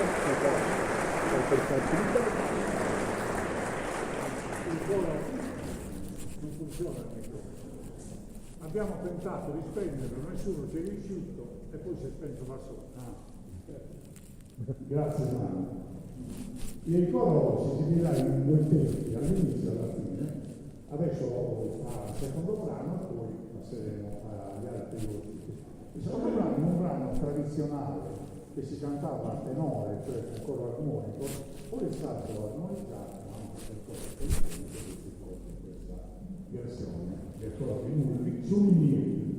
Il coro non funziona il microfono. Abbiamo tentato di spegnerlo, nessuno ci è riuscito e poi si è spento da solo. Grazie Mario. Il coro si dividerà in due tempi, all'inizio e alla fine. Adesso al secondo brano e poi passeremo agli altri gruppi. Il secondo brano è un brano tradizionale che si cantava a tenore, cioè con coro armonico, poi è stato armonizzato anche per questa versione del coro di Mulli sui Nili.